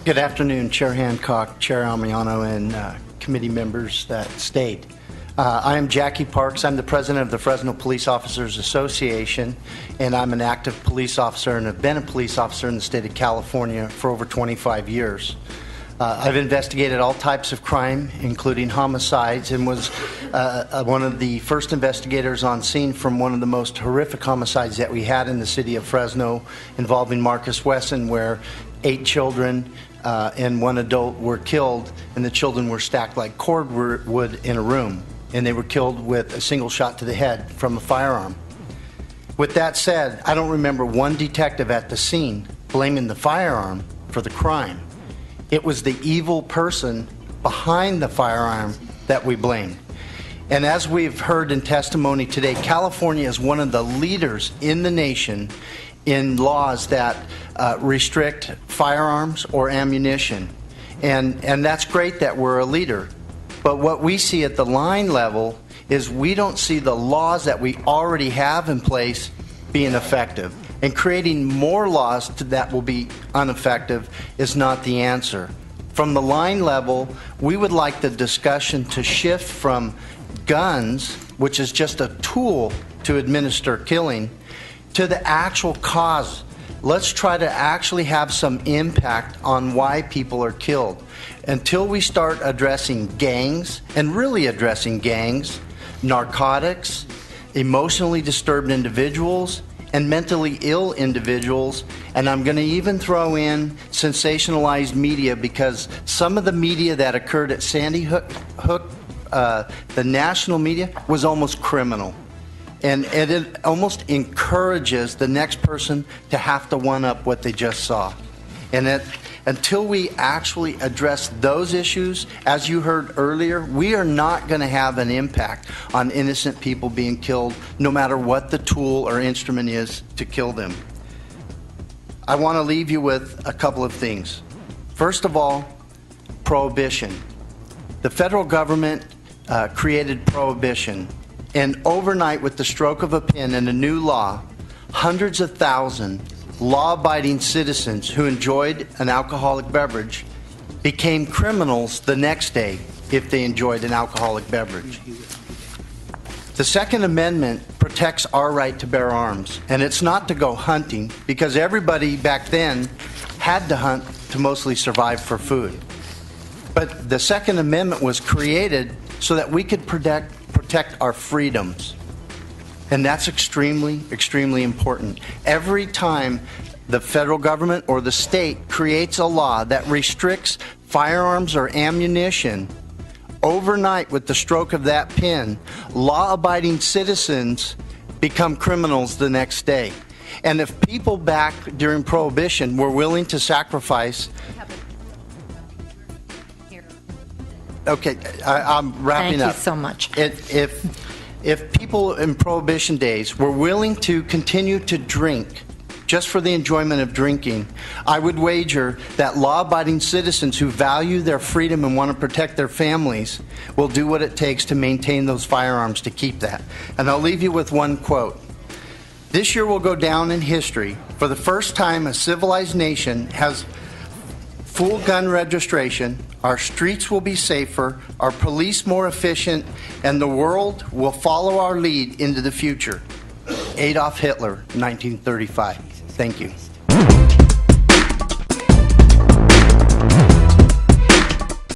Good afternoon, Chair Hancock, Chair Almiano, and committee members that stayed. I am Jacky Parks. I'm the president of the Fresno Police Officers Association, and I'm an active police officer and have been a police officer in the state of California for over 25 years. I've investigated all types of crime, including homicides, and was one of the first investigators on scene from one of the most horrific homicides that we had in the city of Fresno involving Marcus Wesson, where 8 children and 1 adult were killed, and the children were stacked like cordwood in a room, and they were killed with a single shot to the head from a firearm. With that said, I don't remember one detective at the scene blaming the firearm for the crime. It was the evil person behind the firearm that we blamed. And as we've heard in testimony today, California is one of the leaders in the nation in laws that restrict firearms or ammunition. And that's great that we're a leader. But what we see at the line level is we don't see the laws that we already have in place being effective. And creating more laws that will be ineffective is not the answer. From the line level, we would like the discussion to shift from guns, which is just a tool to administer killing, to the actual cause. Let's try to actually have some impact on why people are killed. Until we start addressing gangs, and really addressing gangs, narcotics, emotionally disturbed individuals, and mentally ill individuals, and I'm going to even throw in sensationalized media, because some of the media that occurred at Sandy Hook, the national media, was almost criminal. And it almost encourages the next person to have to one-up what they just saw. And until we actually address those issues, as you heard earlier, we are not going to have an impact on innocent people being killed, no matter what the tool or instrument is to kill them. I want to leave you with a couple of things. First of all, prohibition. The federal government created prohibition, and overnight, with the stroke of a pen and a new law, hundreds of thousands law-abiding citizens who enjoyed an alcoholic beverage became criminals the next day if they enjoyed an alcoholic beverage. The Second Amendment protects our right to bear arms, and it's not to go hunting, because everybody back then had to hunt to mostly survive for food. But the Second Amendment was created so that we could protect our freedoms. And that's extremely, extremely important. Every time the federal government or the state creates a law that restricts firearms or ammunition, overnight, with the stroke of that pen, law-abiding citizens become criminals the next day. And if people back during Prohibition were willing to sacrifice... Okay, I'm wrapping up. Thank you so much. If people in Prohibition days were willing to continue to drink just for the enjoyment of drinking, I would wager that law-abiding citizens who value their freedom and want to protect their families will do what it takes to maintain those firearms to keep that. And I'll leave you with one quote. This year will go down in history. For the first time, a civilized nation has full gun registration. Our streets will be safer, our police more efficient, and the world will follow our lead into the future. Adolf Hitler, 1935. Thank you.